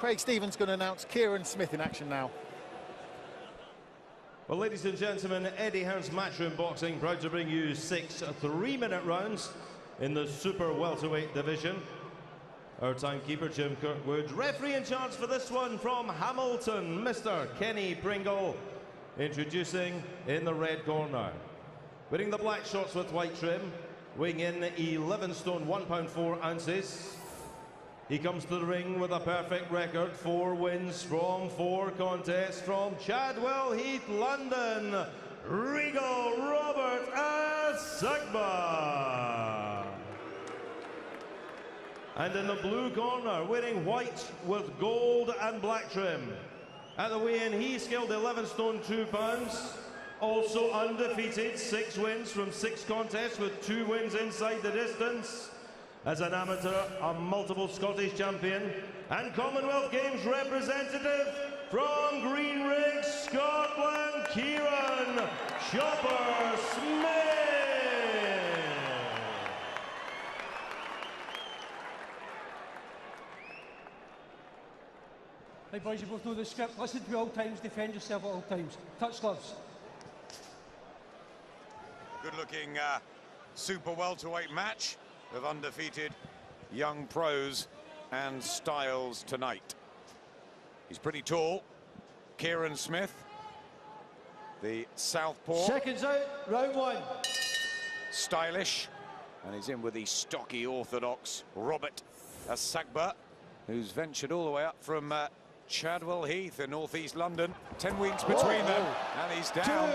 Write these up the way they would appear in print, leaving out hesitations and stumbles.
Craig Stevens going to announce Kieran Smith in action now. Well, ladies and gentlemen, Eddie Hearn's Matchroom Boxing proud to bring you 6 3-minute rounds in the super welterweight division. Our timekeeper, Jim Kirkwood. Referee in charge for this one from Hamilton, Mr. Kenny Pringle. Introducing in the red corner. Wearing the black shorts with white trim, weighing in 11 stone, 1 pound 4 ounces. He comes to the ring with a perfect record, 4 wins from 4 contests from Chadwell Heath, London, Regal Robert Asagba. And in the blue corner, wearing white with gold and black trim. At the weigh-in, he scaled 11 stone 2 pounds. Also undefeated, 6 wins from 6 contests with 2 wins inside the distance. As an amateur, a multiple Scottish champion and Commonwealth Games representative from Greenrigg, Scotland, Kieran Chopper Smith. Right, boys, you both know the script. Listen to me all times, defend yourself at all times. Touch gloves. Good-looking super welterweight match of undefeated young pros and styles tonight. He's pretty tall. Kieran Smith, the southpaw. Seconds out, round 1. Stylish. And he's in with the stocky orthodox Robert Asagba, who's ventured all the way up from Chadwell Heath in northeast London. 10 weeks between them, and he's down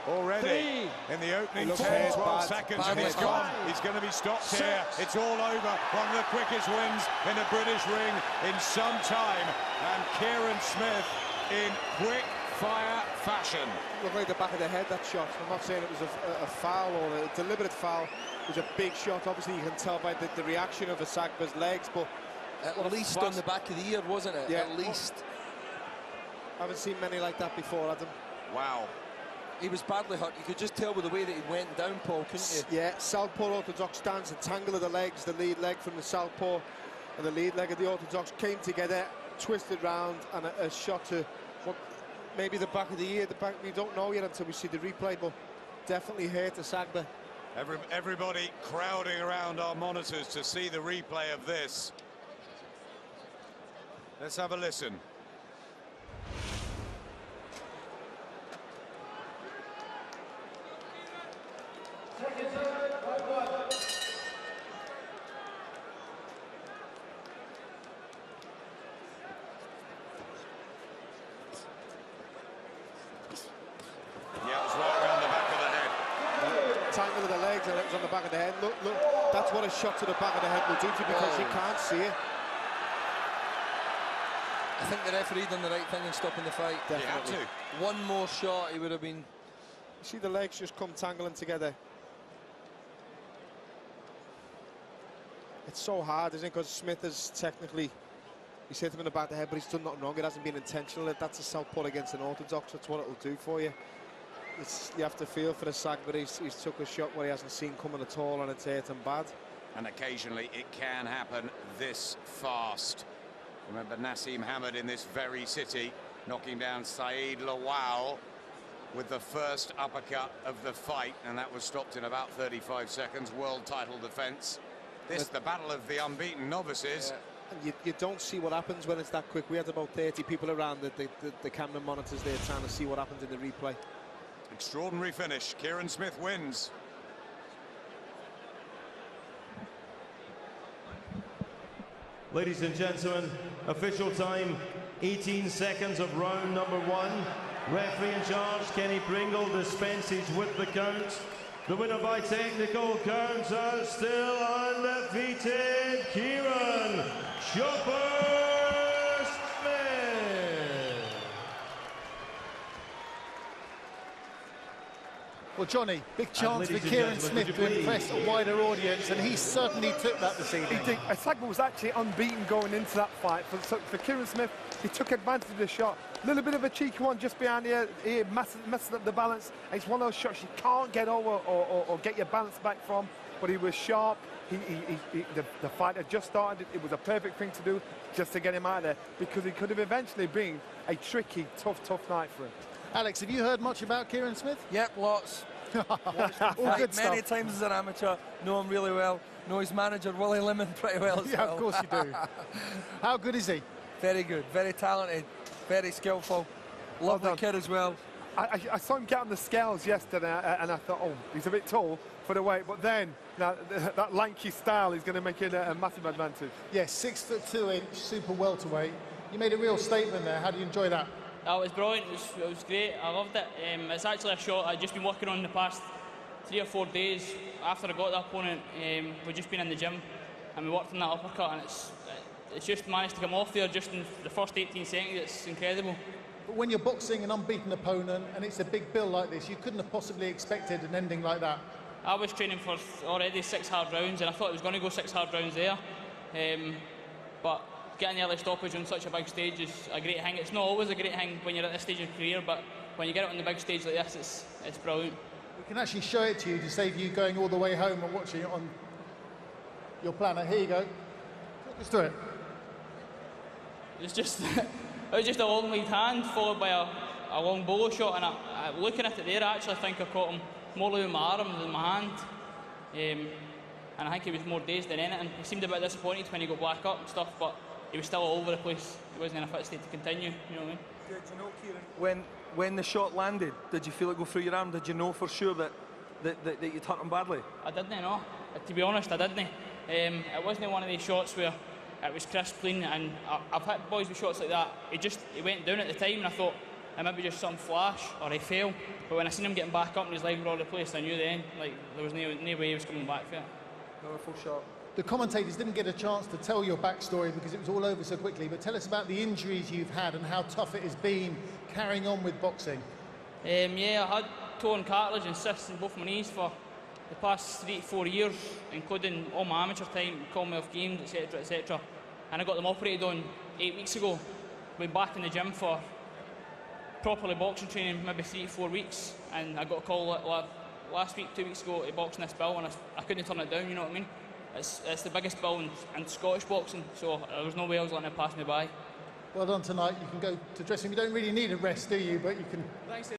already in the opening 10, 12 seconds, and he's gone. He's going to be stopped here. It's all over. One of the quickest wins in a British ring in some time, and Kieran Smith in quick fire fashion. Looked like the back of the head, that shot. I'm not saying it was a foul or a deliberate foul. It was a big shot. Obviously, you can tell by the reaction of Asagba's legs, but at least on the back of the ear, wasn't it? Yeah. At least. I haven't seen many like that before, Adam. Wow. He was badly hurt. You could just tell with the way that he went down, Paul, couldn't you? Yeah, southpaw orthodox stance, a tangle of the legs, the lead leg from the southpaw and the lead leg of the orthodox came together, twisted round, and a shot to maybe the back of the ear. The back, we don't know yet until we see the replay, but definitely hurt Asagba. Everybody crowding around our monitors to see the replay of this. Let's have a listen. Tangle of the legs, and it was on the back of the head. Look, that's what a shot to the back of the head will do to you, because you can't see it. I think the referee done the right thing in stopping the fight. Definitely. He had to. One more shot, he would have been... You see the legs just come tangling together. It's so hard, isn't it? Because Smith is technically... He's hit him in the back of the head, but he's done nothing wrong. It hasn't been intentional. That's a southpaw against an orthodox. That's what it'll do for you. You have to feel for the sack, but he's took a shot where he hasn't seen coming at all, and it's hurt him bad. And occasionally it can happen this fast. Remember Nassim Hamad in this very city, knocking down Saeed Lawal with the first uppercut of the fight, and that was stopped in about 35 seconds. World title defense. This, the battle of the unbeaten novices. And you don't see what happens when it's that quick. We had about 30 people around the camera monitors there trying to see what happens in the replay. Extraordinary finish. Kieran Smith wins. Ladies and gentlemen, official time, 18 seconds of round number 1. Referee in charge, Kenny Pringle, dispenses with the count. The winner by technical count is still undefeated, Kieran Chopper Smith. Well, Johnny, big chance for Kieran Smith to impress a wider audience, and he certainly took that this evening. He did. Asagba was actually unbeaten going into that fight. For Kieran Smith, he took advantage of the shot. A little bit of a cheeky one just behind the ear, messing up the balance. It's one of those shots you can't get over or get your balance back from, but he was sharp. the fight had just started. It was a perfect thing to do just to get him out of there, because it could have eventually been a tricky, tough night for him. Alex, have you heard much about Kieran Smith? Yep, lots. All good Many stuff. times as an amateur, know him really well, know his manager Willie Lemon pretty well as Yeah, well. of course you do. How good is he? Very good, very talented, very skillful. Lovely done. kid as well. I saw him get on the scales yesterday, and I thought, oh, he's a bit tall for the weight, but then that lanky style is going to make it a massive advantage. Yes, 6'2" super welterweight. You made a real statement there. How do you enjoy that? That was brilliant. It was great. I loved it. It's actually a shot I've just been working on the past 3 or 4 days after I got the opponent. We've just been in the gym and we worked on that uppercut, and it's just managed to come off there just in the first 18 seconds. It's incredible. But when you're boxing an unbeaten opponent and it's a big bill like this, you couldn't have possibly expected an ending like that. I was training for already 6 hard rounds, and I thought it was going to go 6 hard rounds there. But getting the early stoppage on such a big stage is a great thing. It's not always a great thing when you're at this stage of your career, but when you get it on the big stage like this, it's brilliant. We can actually show it to you to save you going all the way home and watching it on your planner. Here you go. Talk us through it. It was just a long lead hand followed by a long bolo shot, and looking at it there, I actually think I caught him more with my arm than my hand. And I think he was more dazed than anything. He seemed a bit disappointed when he got back up and stuff, but he was still all over the place. He wasn't in a fit state to continue, you know what I mean? Did you know, Kieran, when the shot landed, did you feel it go through your arm? Did you know for sure that you'd hurt him badly? I didn't know. To be honest, I didn't. It wasn't one of these shots where it was crisp clean, and I've hit boys with shots like that. He went down at the time, and I thought it maybe just some flash or he fell. But when I seen him getting back up and his legs were all over the place, I knew then, like, there was no way he was coming back for it. No, full shot. The commentators didn't get a chance to tell your backstory because it was all over so quickly, but tell us about the injuries you've had and how tough it has been carrying on with boxing. Yeah, I had torn cartilage and cysts in both my knees for the past 3 to 4 years, including all my amateur time, Commonwealth Games, etc, etc. And I got them operated on 8 weeks ago. Went back in the gym for properly boxing training, maybe 3 to 4 weeks, and I got a call last week, 2 weeks ago, to box in this bill, and I couldn't turn it down, you know what I mean? It's the biggest bill in Scottish boxing, so there was no way I was letting it pass me by. Well done tonight. You can go to dressing room. You don't really need a rest, do you? But you can. Thanks.